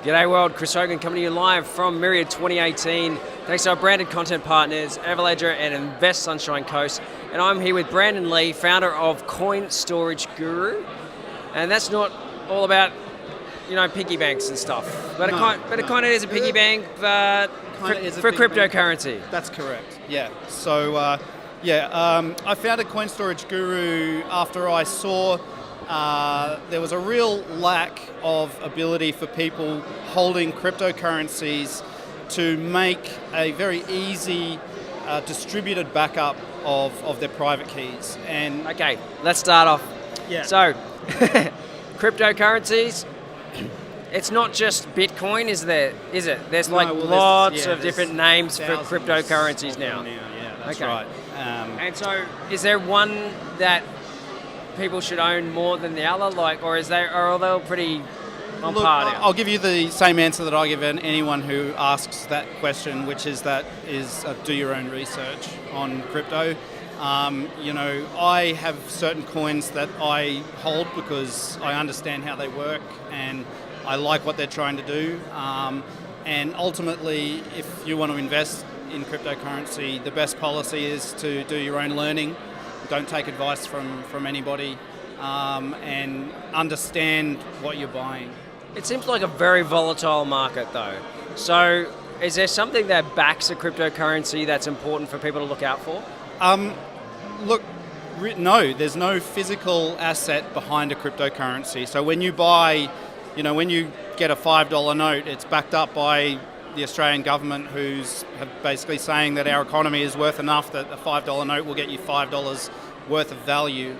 G'day world, Chris Hogan coming to you live from Myriad 2018. Thanks to our branded content partners, Everledger and Invest Sunshine Coast. And I'm here with Brandon Lee, founder of Coinstorage Guru. And that's not all about, piggy banks and stuff. But it kind of is a piggy bank, but for cryptocurrency. That's correct, yeah. So, I founded Coinstorage Guru after I saw there was a real lack of ability for people holding cryptocurrencies to make a very easy distributed backup of their private keys. And okay, let's start off. Yeah. So, cryptocurrencies, it's not just Bitcoin, is it? There's lots of different names for cryptocurrencies now. Yeah, that's right. And so, is there one that people should own more than the other, or are they all pretty on par now? I'll give you the same answer that I give anyone who asks that question, which is do your own research on crypto. I have certain coins that I hold because I understand how they work and I like what they're trying to do. And ultimately, if you want to invest in cryptocurrency, the best policy is to do your own learning. Don't take advice from anybody, and understand what you're buying. It seems like a very volatile market, though. So, is there something that backs a cryptocurrency that's important for people to look out for? No, there's no physical asset behind a cryptocurrency. So when you buy, when you get a $5 note, it's backed up by the Australian government, who's basically saying that our economy is worth enough that a $5 note will get you $5 worth of value.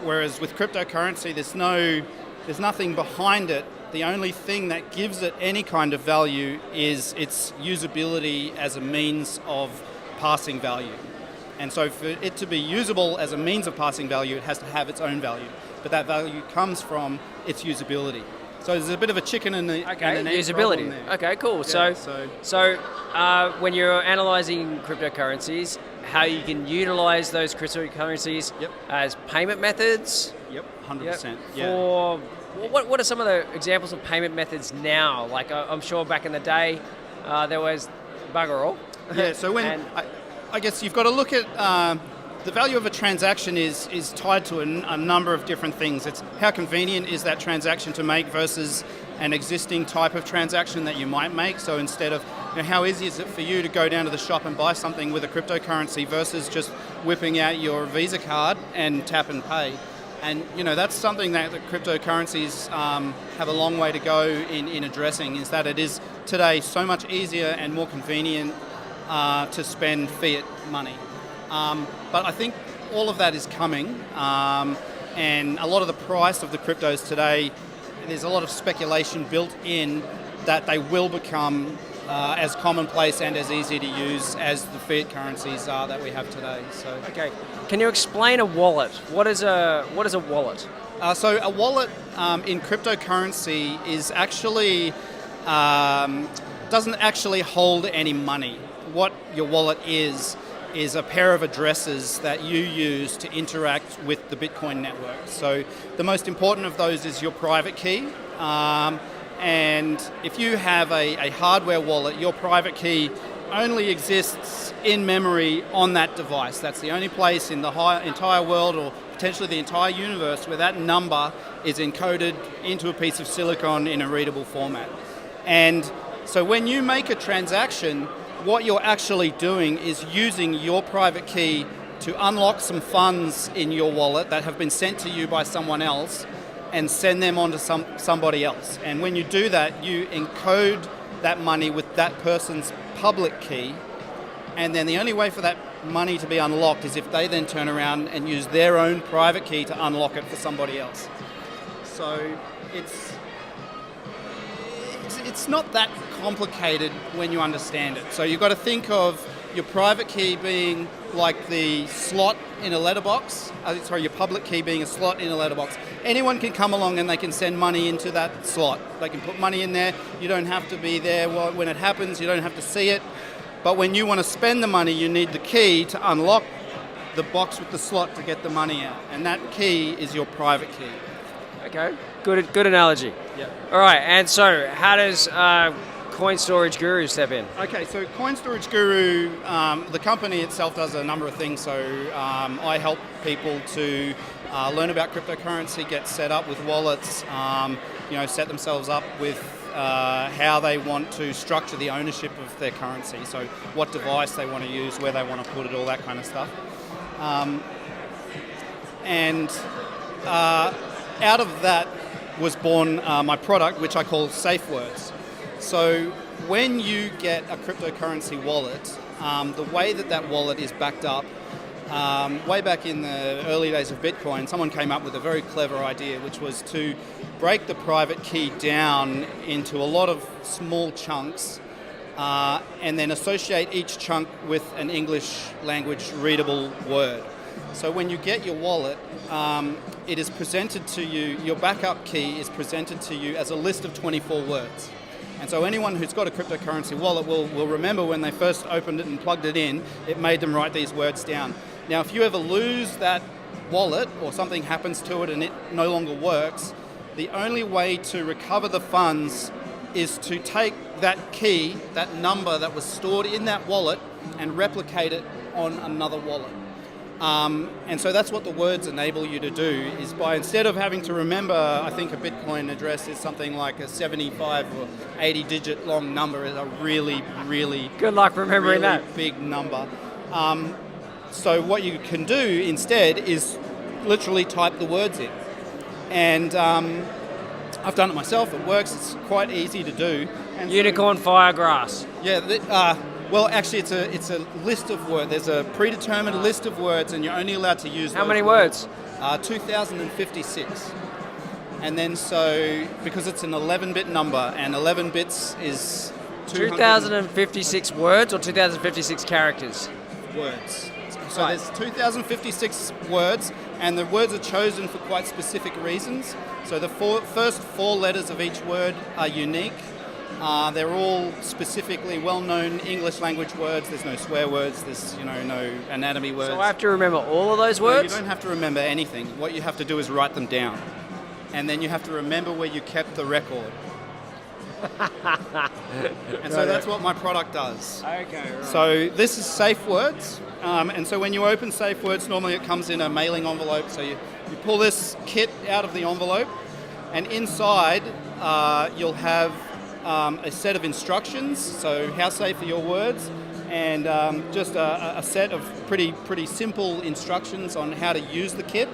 Whereas with cryptocurrency, there's nothing behind it. The only thing that gives it any kind of value is its usability as a means of passing value. And so for it to be usable as a means of passing value, it has to have its own value. But that value comes from its usability. So there's a bit of a chicken and the usability. Okay, cool. Yeah, so when you're analysing cryptocurrencies, how you can utilise those cryptocurrencies as payment methods. Yep, 100%. Yeah. For what are some of the examples of payment methods now? Like I'm sure back in the day, there was bugger all. Yeah. So I guess you've got to look at the value of a transaction is tied to a number of different things. It's how convenient is that transaction to make versus an existing type of transaction that you might make. So instead of, how easy is it for you to go down to the shop and buy something with a cryptocurrency versus just whipping out your Visa card and tap and pay. And that's something that the cryptocurrencies have a long way to go in addressing, is that it is today so much easier and more convenient to spend fiat money. But I think all of that is coming, and a lot of the price of the cryptos today, there's a lot of speculation built in that they will become as commonplace and as easy to use as the fiat currencies are that we have today. So, okay, can you explain a wallet? What is a wallet? So a wallet in cryptocurrency is actually doesn't actually hold any money. What your wallet is a pair of addresses that you use to interact with the Bitcoin network. So the most important of those is your private key. And if you have a hardware wallet, your private key only exists in memory on that device. That's the only place in the entire world, or potentially the entire universe, where that number is encoded into a piece of silicon in a readable format. And so when you make a transaction, what you're actually doing is using your private key to unlock some funds in your wallet that have been sent to you by someone else and send them on to somebody else. And when you do that, you encode that money with that person's public key, and then the only way for that money to be unlocked is if they then turn around and use their own private key to unlock it for somebody else. So it's not that complicated when you understand it. So you've got to think of your private key being like the slot in a letterbox. Your public key being a slot in a letterbox. Anyone can come along and they can send money into that slot. They can put money in there. You don't have to be there when it happens. You don't have to see it. But when you want to spend the money, you need the key to unlock the box with the slot to get the money out. And that key is your private key. Okay, good analogy. Yeah. All right, and so how does Coinstorage Guru step in? Okay, so Coinstorage Guru, the company itself does a number of things. So I help people to learn about cryptocurrency, get set up with wallets, set themselves up with how they want to structure the ownership of their currency. So what device they want to use, where they want to put it, all that kind of stuff. Out of that was born my product, which I call Safe Words. So when you get a cryptocurrency wallet, the way that wallet is backed up, way back in the early days of Bitcoin, someone came up with a very clever idea, which was to break the private key down into a lot of small chunks and then associate each chunk with an English language readable word. So when you get your wallet, it is presented to you, your backup key is presented to you as a list of 24 words. And so anyone who's got a cryptocurrency wallet will remember when they first opened it and plugged it in, it made them write these words down. Now, if you ever lose that wallet or something happens to it and it no longer works, the only way to recover the funds is to take that key, that number that was stored in that wallet, and replicate it on another wallet. And so that's what the words enable you to do, is by, instead of having to remember, I think a Bitcoin address is something like a 75 or 80 digit long number, is a really, really good luck remembering really that big number. So what you can do instead is literally type the words in. And I've done it myself, it works, it's quite easy to do. And unicorn firegrass. Yeah, well, actually, it's a list of words. There's a predetermined list of words, and you're only allowed to use. How many words? 2,056. And then so, because it's an 11-bit number, and 11 bits is 2,056 words or 2,056 characters? Words. So there's 2,056 words, and the words are chosen for quite specific reasons. So the first four letters of each word are unique. They're all specifically well-known English language words. There's no swear words. There's no anatomy words. So I have to remember all of those words? No, you don't have to remember anything. What you have to do is write them down, and then you have to remember where you kept the record. And so that's what my product does. Okay, right. So this is Safe Words, and so when you open Safe Words, normally it comes in a mailing envelope. So you pull this kit out of the envelope, and inside you'll have a set of instructions, so how safe are your words, and just a set of pretty simple instructions on how to use the kit.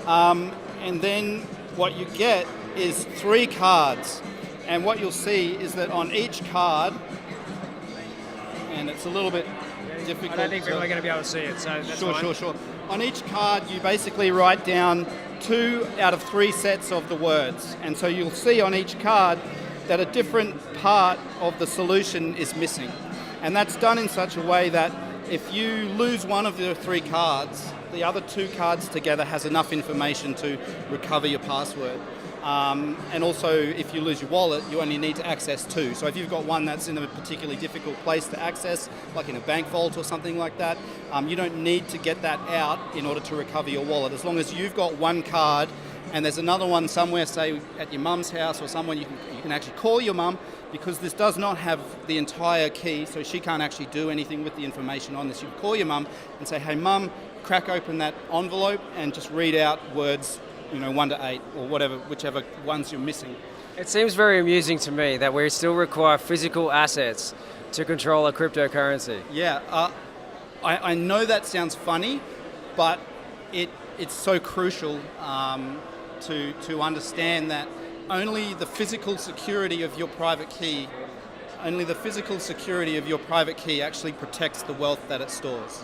And then what you get is 3 cards, and what you'll see is that on each card, and it's a little bit difficult. I don't think people are going to be able to see it, so that's fine. Sure. On each card, you basically write down 2 out of 3 sets of the words, and so you'll see on each card that a different part of the solution is missing. And that's done in such a way that if you lose one of the 3 cards, the other 2 cards together has enough information to recover your password. And also, if you lose your wallet, you only need to access 2. So if you've got one that's in a particularly difficult place to access, like in a bank vault or something like that, you don't need to get that out in order to recover your wallet. As long as you've got one card and there's another one somewhere, say at your mum's house or someone, you can actually call your mum, because this does not have the entire key, so she can't actually do anything with the information on this. You can call your mum and say, hey mum, crack open that envelope and just read out words 1 to 8 or whatever, whichever ones you're missing. It seems very amusing to me that we still require physical assets to control a cryptocurrency. Yeah, I know that sounds funny, but it's so crucial to understand that only the physical security of your private key actually protects the wealth that it stores.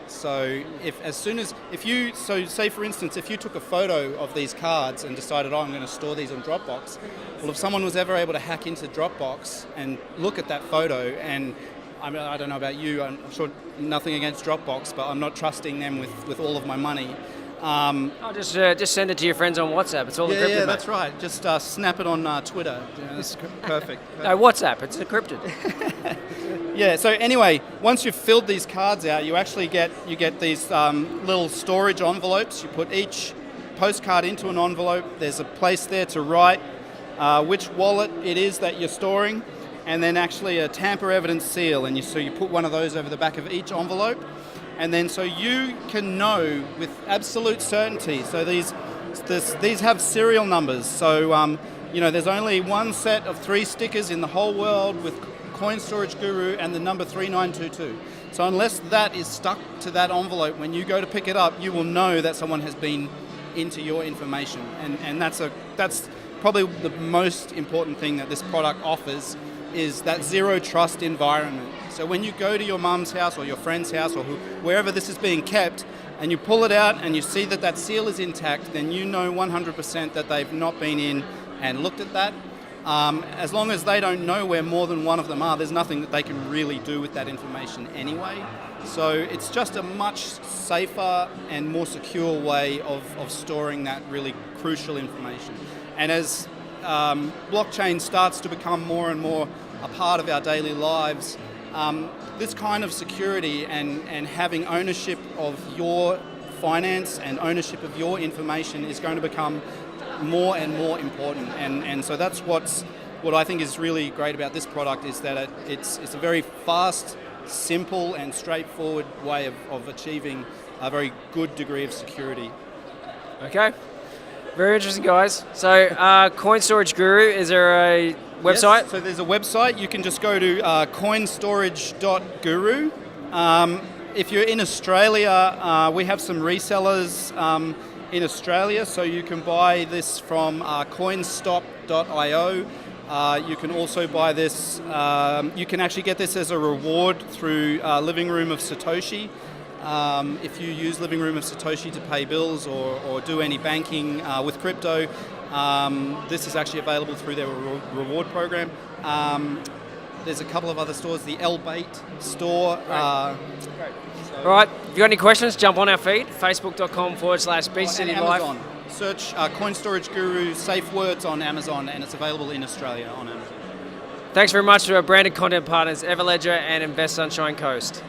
So say for instance, if you took a photo of these cards and decided, I'm going to store these on Dropbox, well, if someone was ever able to hack into Dropbox and look at that photo, and I don't know about you, I'm sure nothing against Dropbox, but I'm not trusting them with all of my money. Just send it to your friends on WhatsApp. It's all encrypted. Yeah, mate. that's right. Just snap it on Twitter. That's perfect. No, WhatsApp. It's encrypted. Yeah. So anyway, once you've filled these cards out, you actually get these little storage envelopes. You put each postcard into an envelope. There's a place there to write which wallet it is that you're storing, and then actually a tamper evidence seal. And so you put one of those over the back of each envelope, and then so you can know with absolute certainty. So these have serial numbers. So there's only one set of 3 stickers in the whole world with Coinstorage Guru and the number 3922. So unless that is stuck to that envelope, when you go to pick it up, you will know that someone has been into your information. And that's probably the most important thing that this product offers, is that zero trust environment. So when you go to your mum's house or your friend's house or wherever this is being kept, and you pull it out and you see that seal is intact, then you know 100% that they've not been in and looked at that. As long as they don't know where more than one of them are, there's nothing that they can really do with that information anyway. So it's just a much safer and more secure way of storing that really crucial information. And as blockchain starts to become more and more a part of our daily lives, this kind of security and having ownership of your finance and ownership of your information is going to become more and more important. And so that's what I think is really great about this product, is that it's a very fast, simple and straightforward way of achieving a very good degree of security. Okay. Very interesting, guys. So, Coinstorage Guru, is there a website? Yes, so there's a website. You can just go to coinstorage.guru. If you're in Australia, we have some resellers in Australia, so you can buy this from coinstop.io. You can also buy this, you can actually get this as a reward through Living Room of Satoshi. If you use Living Room of Satoshi to pay bills or do any banking with crypto, this is actually available through their reward program. There's a couple of other stores, the L-Bait store. All right, if you've got any questions, jump on our feed, facebook.com/BeachCityLife. Amazon. Search Coinstorage Guru safe words on Amazon, and it's available in Australia on Amazon. Thanks very much to our branded content partners, Everledger and Invest Sunshine Coast.